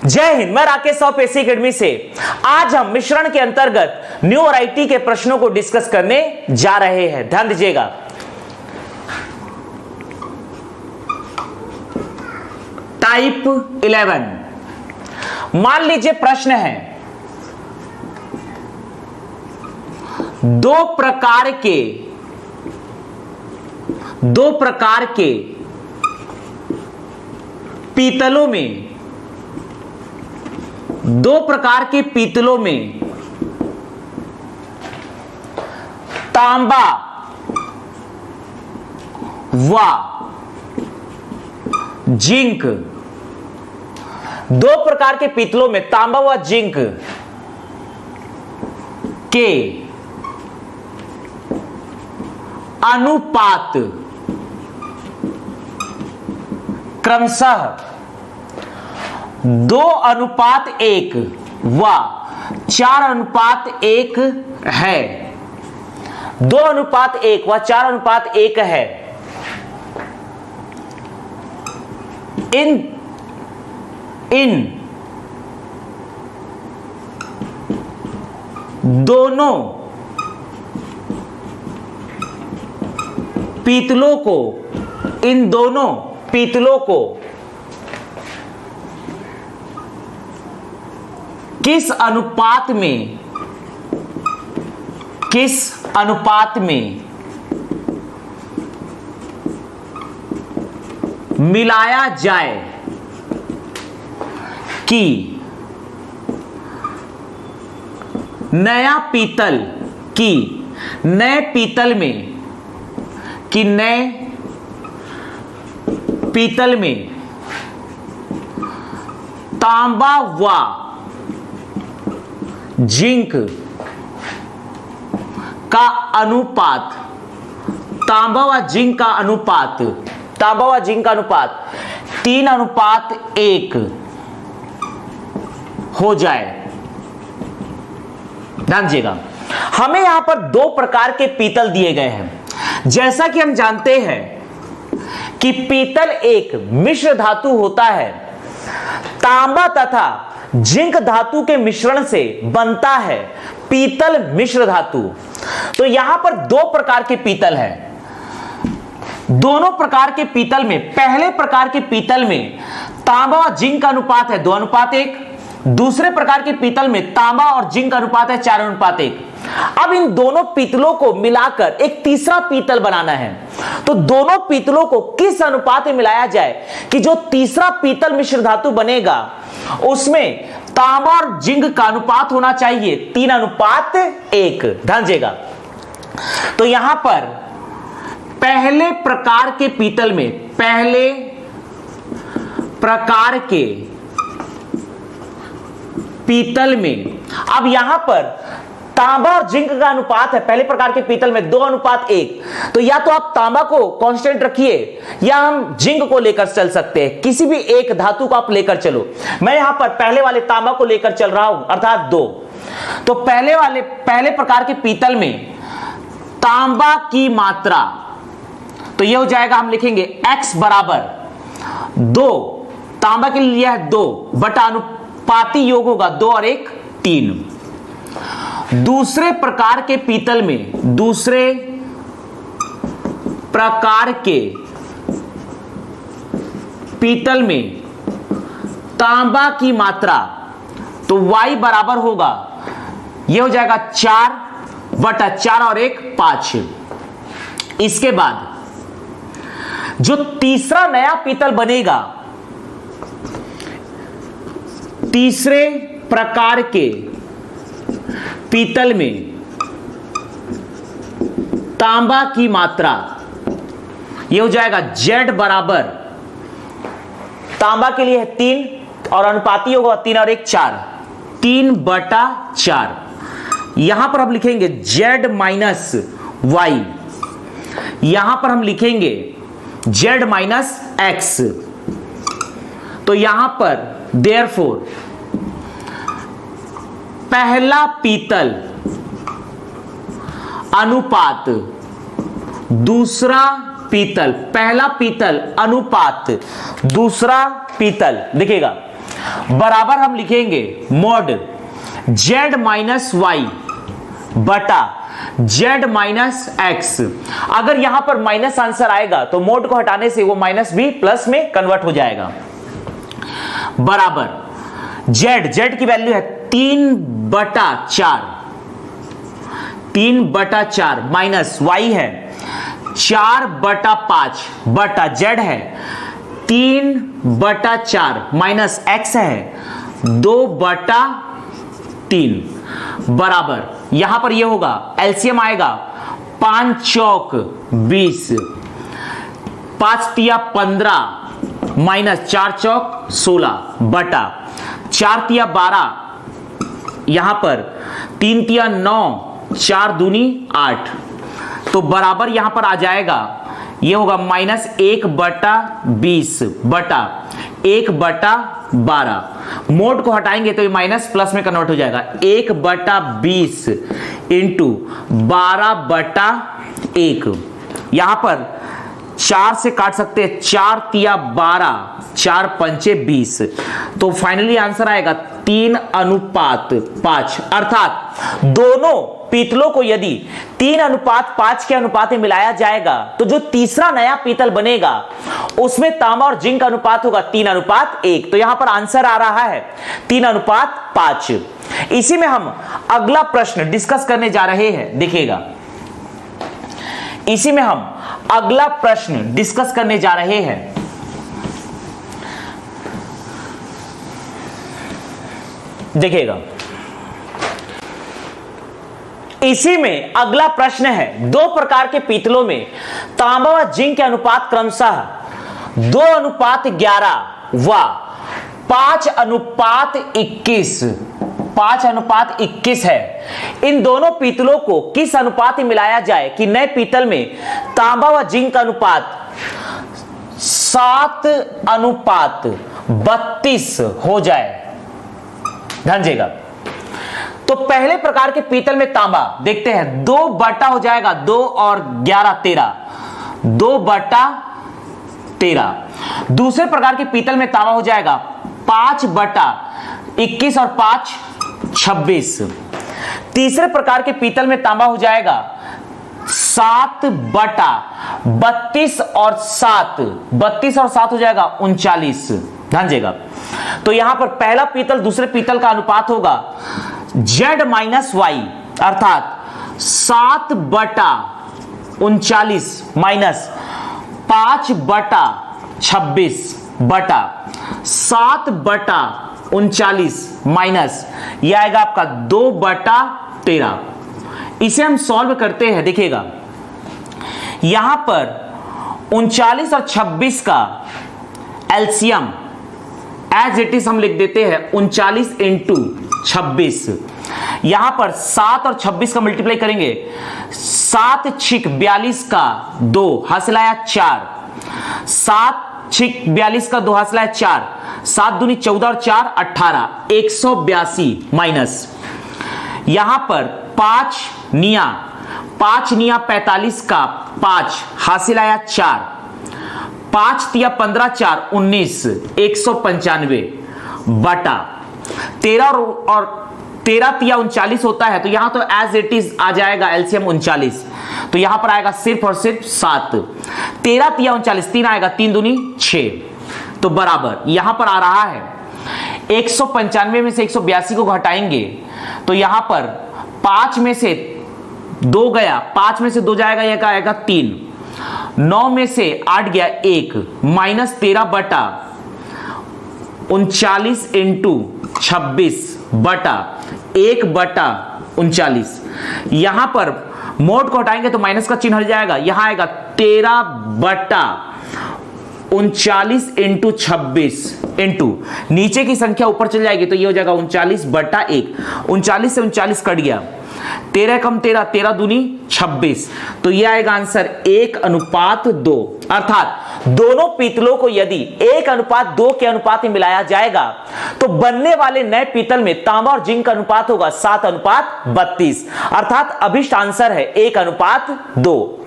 जय हिंद, मैं राकेश साहू पेसी अकेडमी से। आज हम मिश्रण के अंतर्गत न्यू वैरायटी के प्रश्नों को डिस्कस करने जा रहे हैं। ध्यान दीजिएगा। टाइप 11, मान लीजिए प्रश्न है, दो प्रकार के पीतलों में, दो प्रकार के पीतलों में तांबा व जिंक, दो प्रकार के पीतलों में तांबा व जिंक के अनुपात क्रमशः 2:1 व 4:1 है। 2:1 व 4:1 है। इन दोनों पीतलों को किस अनुपात में मिलाया जाए कि नए पीतल में तांबा व जिंक का अनुपात, तांबा व जिंक का अनुपात 3:1 हो जाए। ध्यान दीजिएगा, हमें यहां पर दो प्रकार के पीतल दिए गए हैं। जैसा कि हम जानते हैं कि पीतल एक मिश्र धातु होता है, तांबा तथा जिंक धातु के मिश्रण से बनता है पीतल मिश्र धातु। तो यहां पर दो प्रकार के पीतल है। दोनों प्रकार के पीतल में, पहले प्रकार के पीतल में तांबा और जिंक का अनुपात है 2:1। दूसरे प्रकार के पीतल में तांबा और जिंक का अनुपात है 4:1। अब इन दोनों पीतलों को मिलाकर एक तीसरा पीतल बनाना है। तो दोनों पीतलों को किस अनुपात में मिलाया जाए कि जो तीसरा पीतल मिश्र धातु बनेगा उसमें तांबा और जिंक का अनुपात होना चाहिए 3:1। ध्यान दीजिएगा। तो यहां पर पहले प्रकार के पीतल में, पहले प्रकार के पीतल में, अब यहां पर तांबा और जिंक का अनुपात है पहले प्रकार के पीतल में 2:1। तो या तो आप तांबा को कांस्टेंट रखिए या हम जिंक को लेकर चल सकते हैं। किसी भी एक धातु को आप लेकर चलो। मैं यहां पर पहले वाले तांबा को लेकर चल रहा हूं, अर्थात 2। तो पहले प्रकार के पीतल में तांबा की मात्रा, तो यह हो जाएगा, हम लिखेंगे x बराबर 2, तांबा के लिए है 2 बटा अनुपाती योग होगा 2 और 1 3। दूसरे प्रकार के पीतल में, दूसरे प्रकार के पीतल में तांबा की मात्रा, तो y बराबर होगा, यह हो जाएगा 4 बटा 4 और 1 5। इसके बाद जो तीसरा नया पीतल बनेगा, तीसरे प्रकार के पीतल में तांबा की मात्रा, यह हो जाएगा Z बराबर, तांबा के लिए है 3 और अनुपाती होगा 3 और 1 4, 3/4। यहां पर हम लिखेंगे Z माइनस Y, यहां पर हम लिखेंगे Z माइनस X। तो यहां पर देयरफॉर पहला पीतल अनुपात दूसरा पीतल, पहला पीतल अनुपात दूसरा पीतल, देखिएगा बराबर हम लिखेंगे मॉड z माइनस वाई बटा z माइनस एक्स। अगर यहां पर माइनस आंसर आएगा तो मोड को हटाने से वो माइनस भी प्लस में कन्वर्ट हो जाएगा। बराबर z की वैल्यू है 3/4 माइनस y है 4/5 बटा z है 3/4 माइनस x है 2/3 बराबर यहां पर ये होगा एलसीएम आएगा 5 चौक 20 5 तिया 15 माइनस 4 चौक 16 बटा 4 तिया 12 यहां पर 3 तिया 9 4 दूनी 8 तो बराबर यहां पर आ जाएगा ये होगा -1/20 बटा 1/12 मोड को हटाएंगे तो ये माइनस प्लस में कन्वर्ट हो जाएगा 1/20 इंटू 12/1 यहां पर 4 से काट सकते हैं 4 तिया 12 4 पंचे 20 तो फाइनली आंसर आएगा 3:5 अर्थात दोनों पीतलों को यदि 3:5 के अनुपात में मिलाया जाएगा तो जो तीसरा नया पीतल बनेगा उसमें तांबा और जिंक का अनुपात होगा 3:1। तो यहां पर आंसर आ रहा है 3:5। इसी में हम अगला प्रश्न डिस्कस करने जा रहे हैं। देखिएगा इसी में हम अगला प्रश्न डिस्कस करने जा रहे हैं। देखिएगा इसी में अगला प्रश्न है 2 प्रकार के पीतलों में तांबा व जिंक के अनुपात क्रमशः 2:11 व 5:21 है। इन दोनों पीतलों को किस अनुपात में मिलाया जाए कि नए पीतल में तांबा व जिंक का अनुपात 7:32 हो जाए। ध्यान दीजिएगा तो पहले प्रकार के पीतल में तांबा देखते हैं 2 बटा हो जाएगा 2 और 11 13 2/13। दूसरे प्रकार के पीतल में तांबा हो जाएगा 5/21 और 5 26। तीसरे प्रकार के पीतल में तांबा हो जाएगा 7/32 और 7 हो जाएगा 39। ध्यान दीजिएगा तो यहां पर पहला पीतल दूसरे पीतल का अनुपात होगा z माइनस वाई अर्थात 7/39 माइनस 5/26 बटा 7/39 माइनस यह आएगा आपका 2/13। इसे हम सॉल्व करते हैं। देखिएगा यहां पर 39 और 26 का एलसीएम एज इट इज हम लिख देते हैं 39 इंटू 26। यहां पर 7 और 26 का मल्टीप्लाई करेंगे 7 छिक 42 का 2 हासिलाया 4 7 छिक 42 का 2 हासिलाया 4 7 दूनी 14 और 4 18 182 माइनस यहां पर 5 निया 45 का 5 हासिलाया 4 5 तिया 15 4 19 195 बटा 13 और 13 तिया 39 होता है तो यहां तो एज इट इज आ जाएगा एलसीएम 39। तो यहां पर आएगा सिर्फ और सिर्फ 7 13 तिया 39 3 आएगा 3 दूनी 6 तो बराबर यहां पर आ रहा है 195 में से 182 को घटाएंगे तो यहां पर 5 में से 2 गया 5 में से 2 जाएगा यह का आएगा 3 9 में से 8 गया 1 माइनस 13 बटा 39 इंटू 26 बटा 1/39। यहां पर मोड को हटाएंगे तो माइनस का चिन्ह हट जाएगा यहां आएगा 13/39 इंटू 26 इंटू नीचे की संख्या ऊपर चल जाएगी तो ये हो जाएगा 39/1। 39 से 39 कट गया 13 कम 13 13 दूनी 26 तो यह आएगा आंसर 1:2। अर्थात दोनों पीतलों को यदि 1:2 के अनुपात में मिलाया जाएगा तो बनने वाले नए पीतल में तांबा और जिंक का अनुपात होगा 7:32। अर्थात अभिष्ट आंसर है 1:2।